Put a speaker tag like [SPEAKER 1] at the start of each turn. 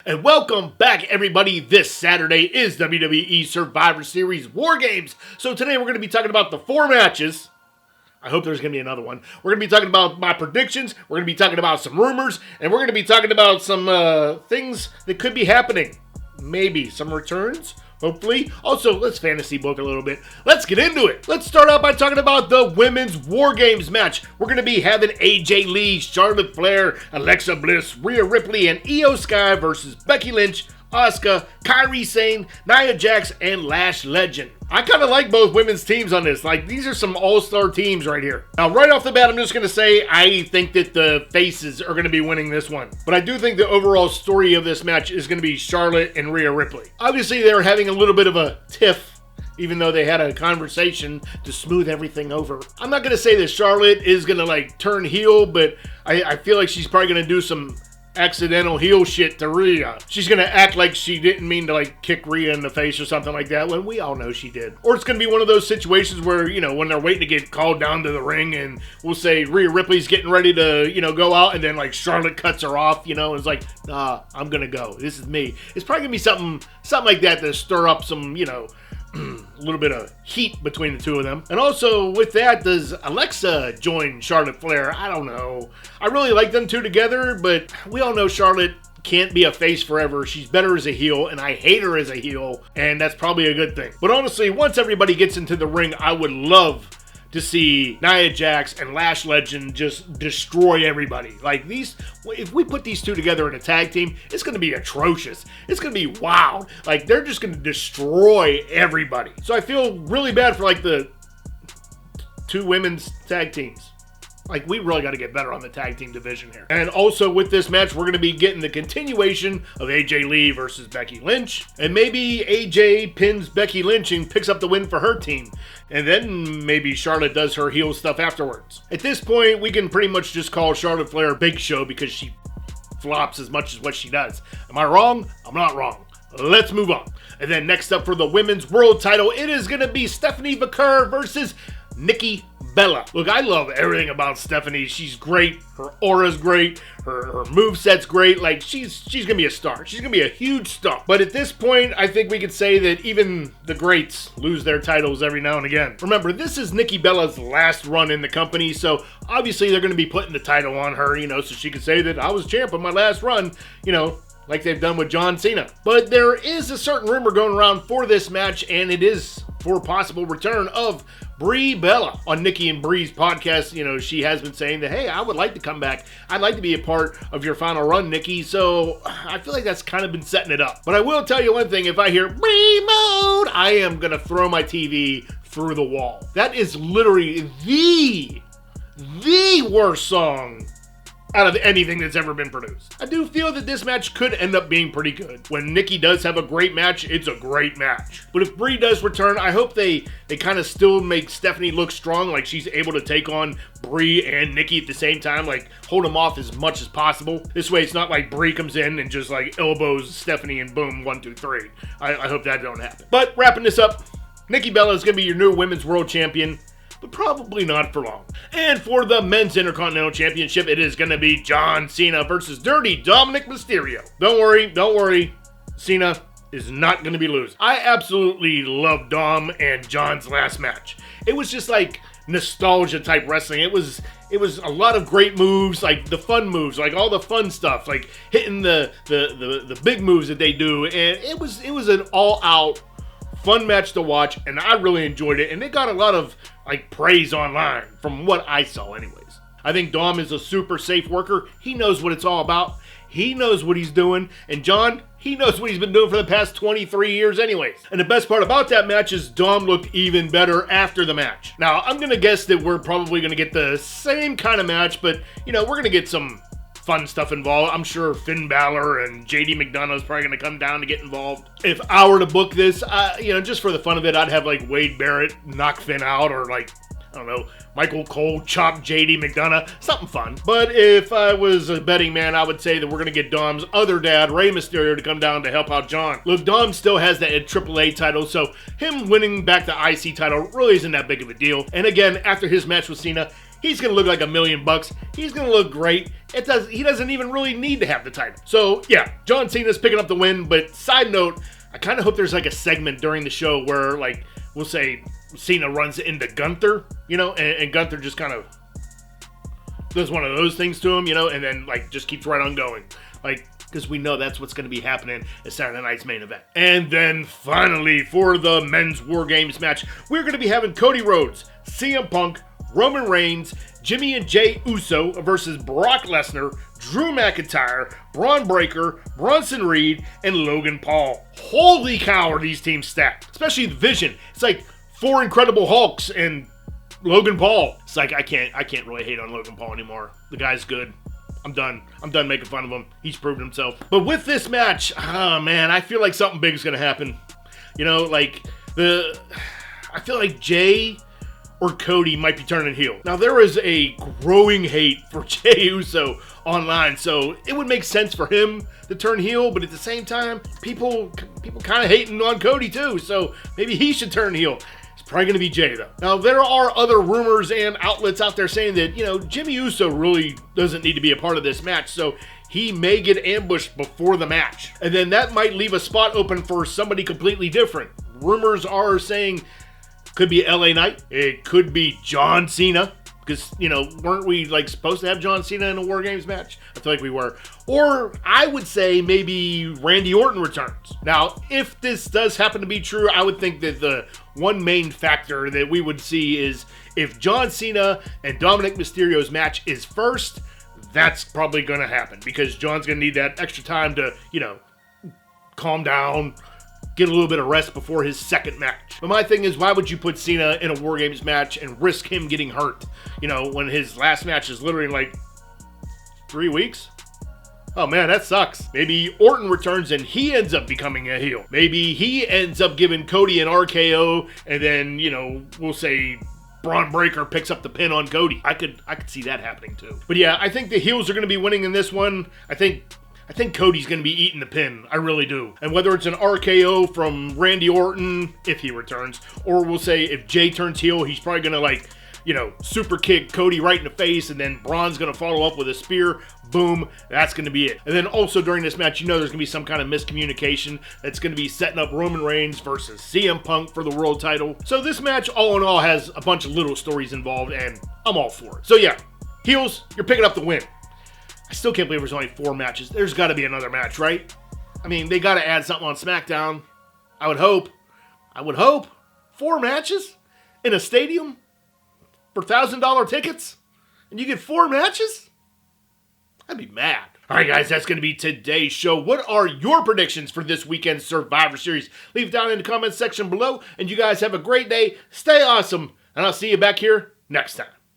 [SPEAKER 1] And welcome back, everybody. This Saturday is WWE Survivor Series WarGames. So today we're going to be talking about the 4 matches. I hope there's going to be another one. We're going to be talking about my predictions. We're going to be talking about some rumors. And we're going to be talking about some things that could be happening. Maybe some returns. Hopefully. Also, let's fantasy book a little bit. Let's get into it. Let's start out by talking about the Women's WarGames match. We're going to be having AJ Lee, Charlotte Flair, Alexa Bliss, Rhea Ripley, and Io Sky versus Becky Lynch, Asuka, Kairi, Sane, Nia Jax, and Lash Legend. I kind of like both women's teams on this. Like, these are some all-star teams right here. Now, right off the bat, I'm just going to say I think that the faces are going to be winning this one. But I do think the overall story of this match is going to be Charlotte and Rhea Ripley. Obviously, they're having a little bit of a tiff, even though they had a conversation to smooth everything over. I'm not going to say that Charlotte is going to, like, turn heel, but I feel like she's probably going to do some accidental heel shit to Rhea. She's gonna act like she didn't mean to like kick Rhea in the face or something like that when we all know she did. Or it's gonna be one of those situations where, you know, when they're waiting to get called down to the ring and we'll say Rhea Ripley's getting ready to, you know, go out and then like Charlotte cuts her off, you know, and it's like, nah, I'm gonna go. This is me. It's probably gonna be something like that to stir up some, you know, a little bit of heat between the two of them. And also with that, does Alexa join Charlotte Flair? I don't know. I really like them two together, but we all know Charlotte can't be a face forever. She's better as a heel, and I hate her as a heel, and that's probably a good thing. But honestly, once everybody gets into the ring, I would love to see Nia Jax and Lash Legend just destroy everybody. Like these, if we put these two together in a tag team, it's going to be atrocious. It's going to be wild. Like they're just going to destroy everybody. So I feel really bad for like the 2 women's tag teams. Like, we really got to get better on the tag team division here. And also with this match, we're going to be getting the continuation of AJ Lee versus Becky Lynch. And maybe AJ pins Becky Lynch and picks up the win for her team. And then maybe Charlotte does her heel stuff afterwards. At this point, we can pretty much just call Charlotte Flair Big Show because she flops as much as what she does. Am I wrong? I'm not wrong. Let's move on. And then next up for the Women's World title, it is going to be Stephanie McIntyre versus Nikki Bella. Look, I love everything about Stephanie. She's great. Her aura's great. Her moveset's great. Like, she's gonna be a star. She's gonna be a huge star. But at this point, I think we could say that even the greats lose their titles every now and again. Remember, this is Nikki Bella's last run in the company, so obviously they're gonna be putting the title on her, you know, so she can say that I was champ on my last run, you know, like they've done with John Cena. But there is a certain rumor going around for this match, and it is for a possible return of Brie Bella. On Nikki and Brie's podcast, you know, she has been saying that, hey, I would like to come back. I'd like to be a part of your final run, Nikki. So I feel like that's kind of been setting it up. But I will tell you one thing, if I hear Brie mode, I am going to throw my TV through the wall. That is literally the worst song out of anything that's ever been produced. I do feel that this match could end up being pretty good. When Nikki does have a great match, it's a great match. But if Brie does return, I hope they kind of still make Stephanie look strong, like she's able to take on Brie and Nikki at the same time, like hold them off as much as possible. This way it's not like Brie comes in and just like elbows Stephanie and boom, 1, 2, 3. I hope that don't happen. But wrapping this up, Nikki Bella is going to be your new Women's World Champion, but probably not for long. And for the Men's Intercontinental Championship, it is going to be John Cena versus Dirty Dominic Mysterio. Don't worry, Cena is not going to be losing. I absolutely love Dom and John's last match. It was just like nostalgia type wrestling. It was a lot of great moves, like the fun moves, like all the fun stuff, like hitting the big moves that they do, and it was an all out fun match to watch, and I really enjoyed it, and it got a lot of like praise online from what I saw anyways. I think Dom is a super safe worker. He knows what it's all about. He knows what he's doing, and John, he knows what he's been doing for the past 23 years anyways. And the best part about that match is Dom looked even better after the match. Now, I'm going to guess that we're probably going to get the same kind of match, but, you know, we're going to get some fun stuff involved. I'm sure Finn Balor and JD McDonough is probably going to come down to get involved. If I were to book this, you know, just for the fun of it, I'd have like Wade Barrett knock Finn out, or like, I don't know, Michael Cole chop JD McDonough, something fun. But if I was a betting man, I would say that we're going to get Dom's other dad, Rey Mysterio, to come down to help out John. Look, Dom still has that AAA title, so him winning back the IC title really isn't that big of a deal. And again, after his match with Cena, He's going to look like $1 million. He's going to look great. He doesn't even really need to have the title. So, yeah, John Cena's picking up the win. But side note, I kind of hope there's like a segment during the show where, like, we'll say Cena runs into Gunther, and Gunther just kind of does one of those things to him, and then, like, just keeps right on going. Like, because we know that's what's going to be happening at Saturday night's main event. And then finally, for the men's War Games match, we're going to be having Cody Rhodes, CM Punk, Roman Reigns, Jimmy and Jey Uso versus Brock Lesnar, Drew McIntyre, Braun Breaker, Bronson Reed, and Logan Paul. Holy cow, are these teams stacked. Especially the Vision. It's like 4 Incredible Hulks and Logan Paul. It's like I can't really hate on Logan Paul anymore. The guy's good. I'm done making fun of him. He's proven himself. But with this match, oh man, I feel like something big is going to happen. I feel like Jey or Cody might be turning heel. Now, there is a growing hate for Jey Uso online, so it would make sense for him to turn heel, but at the same time, people kind of hating on Cody too, so maybe he should turn heel. Probably going to be Jey, though. Now, there are other rumors and outlets out there saying that, Jimmy Uso really doesn't need to be a part of this match, so he may get ambushed before the match. And then that might leave a spot open for somebody completely different. Rumors are saying could be LA Knight. It could be John Cena. Because, weren't we, supposed to have John Cena in a War Games match? I feel like we were. Or I would say maybe Randy Orton returns. Now, if this does happen to be true, I would think that the one main factor that we would see is if John Cena and Dominic Mysterio's match is first, that's probably going to happen. Because John's going to need that extra time to, calm down, get a little bit of rest before his second match. But my thing is, why would you put Cena in a War Games match and risk him getting hurt? When his last match is literally 3 weeks? Oh man, that sucks. Maybe Orton returns and he ends up becoming a heel. Maybe he ends up giving Cody an RKO and then, we'll say Braun Breaker picks up the pin on Cody. I could see that happening too. But yeah, I think the heels are going to be winning in this one. I think Cody's going to be eating the pin. I really do. And whether it's an RKO from Randy Orton, if he returns, or we'll say if Jey turns heel, he's probably going to super kick Cody right in the face, and then Braun's going to follow up with a spear. Boom. That's going to be it. And then also during this match, there's going to be some kind of miscommunication that's going to be setting up Roman Reigns versus CM Punk for the world title. So this match, all in all, has a bunch of little stories involved, and I'm all for it. So yeah, heels, you're picking up the win. I still can't believe there's only 4 matches. There's got to be another match, right? I mean, they got to add something on SmackDown. I would hope. 4 matches in a stadium for $1,000 tickets? And you get 4 matches? I'd be mad. All right, guys, that's going to be today's show. What are your predictions for this weekend's Survivor Series? Leave it down in the comments section below. And you guys have a great day. Stay awesome. And I'll see you back here next time.